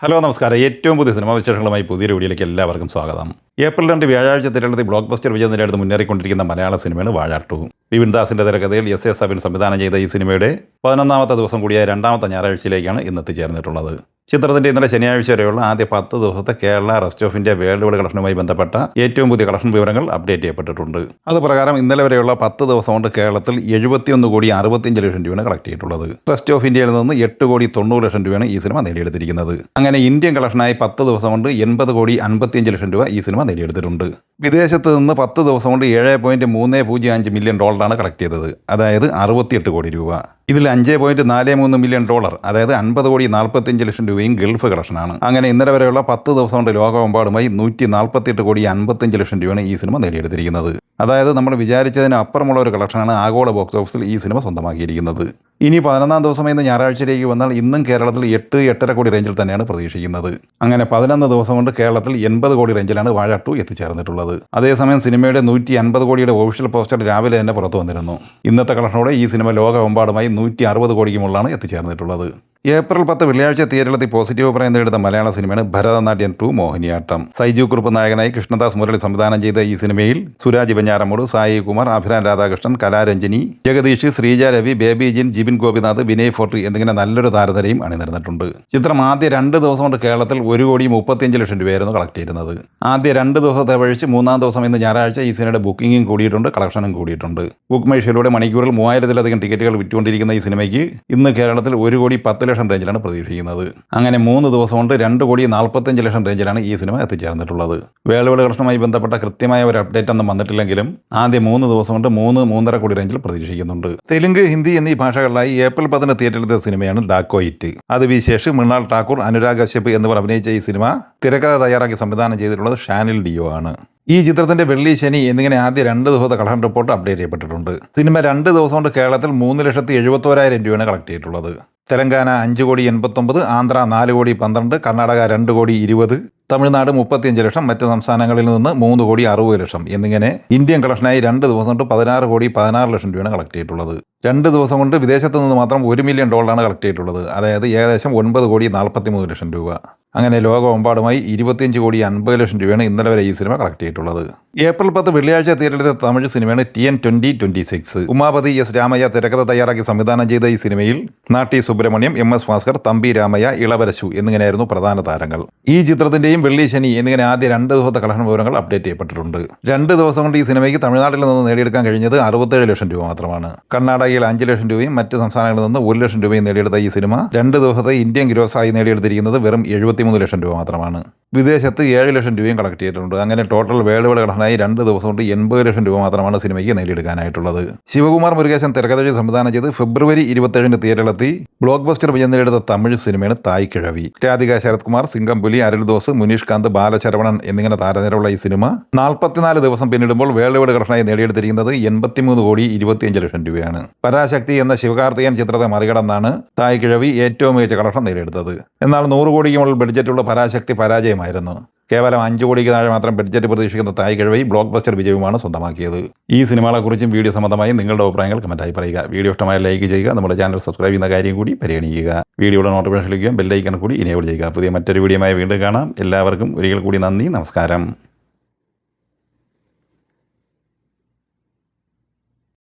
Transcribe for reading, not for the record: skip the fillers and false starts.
Hello നമസ്കാരം. ഏറ്റവും പുതിയ സിനിമാ വിശേഷങ്ങളുമായി പുതിയൊരു വീഡിയോയിലേക്ക് എല്ലാവർക്കും സ്വാഗതം. ഏപ്രിൽ 2 വ്യാഴാഴ്ച തിരഞ്ഞെടുത്ത് ബ്ലോക്ക് ബസ്റ്റർ വിജയം നേടിയെടുത്ത് മുന്നേറിക്കൊണ്ടിരിക്കുന്ന മലയാള സിനിമയാണ് വാഴ 2. വിപിൻ ദാസിൻ്റെ തിരക്കഥയിൽ എസ് സബിൻ സംവിധാനം ചെയ്ത ഈ സിനിമയുടെ 11ാമത്തെ ദിവസം കൂടിയായ രണ്ടാമത്തെ ഞായറാഴ്ചയിലേക്കാണ് ഇന്ന് എത്തിച്ചേർന്നിട്ടുള്ളത്. ചിത്രത്തിൻ്റെ ഇന്നലെ ശനിയാഴ്ച വരെയുള്ള ആദ്യ 10 ദിവസത്തെ Kerala rest of India world wide കളക്ഷനുമായി ബന്ധപ്പെട്ട ഏറ്റവും പുതിയ കളക്ഷൻ വിവരങ്ങൾ അപ്ഡേറ്റ് ചെയ്യപ്പെട്ടിട്ടുണ്ട്. അതുപ്രകാരം ഇന്നലെ വരെയുള്ള 10 ദിവസം കൊണ്ട് കേരളത്തിൽ 71,65 ലക്ഷം രൂപയാണ് കളക്ട് ചെയ്തിട്ടുള്ളത്. റെസ്റ്റ് ഓഫ് ഇന്ത്യയിൽ നിന്ന് 8,90 ലക്ഷം രൂപയാണ് ഈ സിനിമ നേടിയെടുത്തിരിക്കുന്നത്. അങ്ങനെ ഇന്ത്യൻ കളക്ഷനായി 10 ദിവസം കൊണ്ട് 80,55 ലക്ഷം രൂപ ഈ സിനിമ നേടിയെടുത്തിട്ടുണ്ട്. വിദേശത്ത് നിന്ന് 10 ദിവസം കൊണ്ട് $7.305 മില്യൺ കളക്ട് ചെയ്തത്, അതായത് 68 കോടി രൂപ. ഇതിൽ $5.43 മില്യൺ, അതായത് 50,45 ലക്ഷം രൂപയും ഗൾഫ് കളക്ഷനാണ്. അങ്ങനെ ഇന്നലെ വരെയുള്ള 10 ദിവസം കൊണ്ട് ലോകമെമ്പാടുമായി 148,55 ലക്ഷം രൂപയാണ് ഈ സിനിമ നേടിയെടുത്തിരിക്കുന്നത്. അതായത് നമ്മൾ വിചാരിച്ചതിന് അപ്പുറമുള്ള ഒരു കളക്ഷനാണ് ആഗോള ബോക്സ് ഓഫീസിൽ ഈ സിനിമ സ്വന്തമാക്കിയിരിക്കുന്നത്. ഇനി 11ാം ദിവസം ഇന്ന് ഞായറാഴ്ചയിലേക്ക് വന്നാൽ ഇന്നും കേരളത്തിൽ 8-8.5 കോടി റേഞ്ചിൽ തന്നെയാണ് പ്രതീക്ഷിക്കുന്നത്. അങ്ങനെ 11 ദിവസം കൊണ്ട് കേരളത്തിൽ 80 കോടി റേഞ്ചിലാണ് വാഴ 2 എത്തിച്ചേർന്നിട്ടുള്ളത്. അതേസമയം സിനിമയുടെ 150 കോടിയുടെ ഒഫീഷ്യൽ പോസ്റ്റർ രാവിലെ തന്നെ പുറത്തു വന്നിരുന്നു. ഇന്നത്തെ കളക്ഷനോടെ ഈ സിനിമ ലോകമെമ്പാടുമായി 160 കോടിക്ക് മുകളിലാണ് എത്തിച്ചേർന്നിട്ടുള്ളത്. ഏപ്രിൽ 10 വെള്ളിയാഴ്ച തിയേറ്ററിലെത്തി പോസിറ്റീവ് അഭിപ്രായം നേടുന്ന മലയാള സിനിമയാണ് ഭരതനാട്യം 2 മോഹിനിയാട്ടം. സൈജു കുറുപ്പ് നായകനായി കൃഷ്ണദാസ് മുരളി സംവിധാനം ചെയ്ത ഈ സിനിമയിൽ സുരാജ് വെഞ്ഞാറമൂട്, സായി കുമാർ, അഭിരാൻ രാധാകൃഷ്ണൻ, കലാരഞ്ജിനി, ജഗദീഷ്, ശ്രീജ രവി, ബേബി ജിൻ, ജിബിൻ ഗോപിനാഥ്, വിനയ് ഫോർട്ടി എന്നിങ്ങനെ നല്ലൊരു താരനിരയും അണിനിരന്നിട്ടുണ്ട്. ചിത്രം ആദ്യ 2 ദിവസം കൊണ്ട് കേരളത്തിൽ 1,35 ലക്ഷം രൂപയായിരുന്നു കളക്ട് ചെയ്യുന്നത്. ആദ്യ 2 ദിവസത്തെ പഴിച്ച് 3ാം ദിവസം ഇന്ന് ഞായറാഴ്ച ഈ സിനിമയുടെ ബുക്കിംഗും കൂടിയിട്ടുണ്ട്, കളക്ഷനും കൂടിയിട്ടുണ്ട്. ബുക്ക് മൈ ഷോയിലൂടെ മണിക്കൂറിൽ 3000-ലധികം ടിക്കറ്റുകൾ വിറ്റുകൊണ്ടിരിക്കുന്ന ഈ സിനിമയ്ക്ക് ഇന്ന് കേരളത്തിൽ 1,10 ലക്ഷം റേഞ്ചിലാണ് പ്രതീക്ഷിക്കുന്നത്. അങ്ങനെ 3 ദിവസം കൊണ്ട് 2,45 ലക്ഷം റേഞ്ചിലാണ് ഈ സിനിമ എത്തിച്ചേർന്നിട്ടുള്ളത്. വേൾഡ് വൈഡ് കളക്ഷനുമായി ബന്ധപ്പെട്ട കൃത്യമായ ഒരു അപ്ഡേറ്റ് ഒന്നും വന്നിട്ടില്ലെങ്കിലും ആദ്യ 3 ദിവസം കൊണ്ട് 3-3.5 കോടി റേഞ്ചിൽ പ്രതീക്ഷിക്കുന്നുണ്ട്. തെലുങ്ക്, ഹിന്ദി എന്നീ ഭാഷകളിലായി ഏപ്രിൽ 10 തിയേറ്ററിലെത്തിയ സിനിമയാണ് ഡാക്കോയിറ്റ്. അത് വിശേഷ്, മൃണാൾ ഠാക്കൂർ, അനുരാഗ് കശ്യപ് എന്നിവർ അഭിനയിച്ച ഈ സിനിമ തിരക്കഥ തയ്യാറാക്കി സംവിധാനം ചെയ്തിട്ടുള്ളത് ഷാനിൽ ഡിയോ ആണ്. ഈ ചിത്രത്തിന്റെ വെള്ളി, ശനി എന്നിങ്ങനെ ആദ്യ 2 ദിവസത്തെ കളക്ഷൻ റിപ്പോർട്ട് അപ്ഡേറ്റ് ചെയ്യപ്പെട്ടിട്ടുണ്ട്. സിനിമ 2 ദിവസം കൊണ്ട് കേരളത്തിൽ 3,71,000 രൂപയാണ് കളക്ട് ചെയ്തിട്ടുള്ളത്. തെലങ്കാന 5,89,00,000, ആന്ധ്ര 4,12,00,000, കർണാടക 2,20,00,000, തമിഴ്നാട് 35 ലക്ഷം, മറ്റ് സംസ്ഥാനങ്ങളിൽ നിന്ന് 3,60 ലക്ഷം എന്നിങ്ങനെ ഇന്ത്യൻ കളക്ഷനായി 2 ദിവസം കൊണ്ട് 16,16 ലക്ഷം രൂപയാണ് കളക്ട് ചെയ്തിട്ടുള്ളത്. 2 ദിവസം കൊണ്ട് വിദേശത്ത് നിന്ന് മാത്രം $1 മില്യൺ കളക്ട് ചെയ്തിട്ടുള്ളത്, അതായത് ഏകദേശം 9,43 ലക്ഷം രൂപ. അങ്ങനെ ലോകമെമ്പാടുമായി 25,50 ലക്ഷം രൂപയാണ് ഇന്നലെ വരെ ഈ സിനിമ കളക്ട് ചെയ്തിട്ടുള്ളത്. ഏപ്രിൽ 10 വെള്ളിയാഴ്ച തിയേറ്ററിലെത്തിയ തമിഴ് സിനിമയാണ് TN 2026. ഉമാപതി എസ് രാമയ്യ തിരക്കഥ തയ്യാറാക്കി സംവിധാനം ചെയ്ത ഈ സിനിമയിൽ നാട്ടി സുബ്രഹ്മണ്യം, MS ഭാസ്കർ, തമ്പി രാമയ്യ, ഇളവരശു എന്നിങ്ങനെയായിരുന്നു പ്രധാന താരങ്ങൾ. ഈ ചിത്രത്തിന്റെയും വെള്ളി, ശനി എന്നിങ്ങനെ ആദ്യ 2 ദിവസത്തെ കളക്ഷൻ വിവരങ്ങൾ അപ്ഡേറ്റ് ചെയ്യപ്പെട്ടിട്ടുണ്ട്. 2 ദിവസം കൊണ്ട് ഈ സിനിമയ്ക്ക് തമിഴ്നാട്ടിൽ നിന്ന് നേടിയെടുക്കാൻ കഴിഞ്ഞത് 67 ലക്ഷം രൂപ മാത്രമാണ്. കർണാടകയിൽ 5 ലക്ഷം രൂപയും മറ്റ് സംസ്ഥാനങ്ങളിൽ നിന്ന് 1 ലക്ഷം രൂപയും നേടിയെടുത്ത ഈ സിനിമ 2 ദിവസത്തെ ഇന്ത്യൻ ഗ്രോസായി നേടിയെടുത്തിരിക്കുന്നത് വെറും 73 ലക്ഷം രൂപ മാത്രമാണ്. വിദേശത്ത് 7 ലക്ഷം രൂപയും കളക്ട് ചെയ്തിട്ടുണ്ട്. അങ്ങനെ ടോട്ടൽ വേൾഡ് വൈഡ് കളക്ഷനായി 2 ദിവസം കൊണ്ട് 80 ലക്ഷം രൂപ മാത്രമാണ് സിനിമയ്ക്ക് നേടിയെടുക്കാനായിട്ടുള്ളത്. ശിവകുമാർ മുരുകേശൻ തിരക്കഥ സംവിധാനം ചെയ്ത് ഫെബ്രുവരി 27 തിയേറ്ററിലെത്തി ബ്ലോക്ക് ബസ്റ്റർ വിജയം നേടിയെടുത്ത തമിഴ് സിനിമയാണ് തായ് കിഴവി. രാധിക ശരത് കുമാർ, സിംഗംപുലി, അരുൾദോസ്, മുനീഷ് കാന്ത്, ബാലശരവണൻ എന്നിങ്ങനെ താരനിരയുള്ള ഈ സിനിമ 44 ദിവസം പിന്നിടുമ്പോൾ വേൾഡ് വൈഡ് കളക്ഷനായി നേടിയെടുത്തിരിക്കുന്നത് 83,25 ലക്ഷം രൂപയാണ്. പരാശക്തി എന്ന ശിവകാർത്തികൻ ചിത്രത്തെ മറികടന്നാണ് തായ് കിഴവി ഏറ്റവും മികച്ച കളക്ഷൻ നേടിയെടുത്തത്. എന്നാൽ 100 കോടിക്ക് മുകളിൽ ബഡ്ജറ്റുള്ള പരാശക്തി പരാജയമായിരുന്നു. കേവലം 5 കോടിക്ക് താഴെ മാത്രം ബഡ്ജറ്റ് പ്രതീക്ഷിക്കുന്ന തായ് കിഴവി ബ്ലോക്ക് ബസ്റ്റർ വിജയവുമാണ് സ്വന്തമാക്കിയത്. ഈ സിനിമകളെക്കുറിച്ചും വീഡിയോ സംബന്ധമായി നിങ്ങളുടെ അഭിപ്രായങ്ങൾ കമൻറ്റായി പറയുക. വീഡിയോ ഇഷ്ടമായ ലൈക്ക് ചെയ്യുക. നമ്മുടെ ചാനൽ സബ്സ്ക്രൈബ് ചെയ്യുന്ന കാര്യം കൂടി പരിഗണിക്കുക. വീഡിയോയുടെ നോട്ടിഫിക്കേഷൻ ലഭിക്കുകയും ബെല്ലൈക്കൺ കൂടി ഇനേബിൾ ചെയ്യുക. പുതിയ മറ്റൊരു വീഡിയോയുമായി വീണ്ടും കാണാം. എല്ലാവർക്കും ഒരിക്കൽ കൂടി നന്ദി, നമസ്കാരം.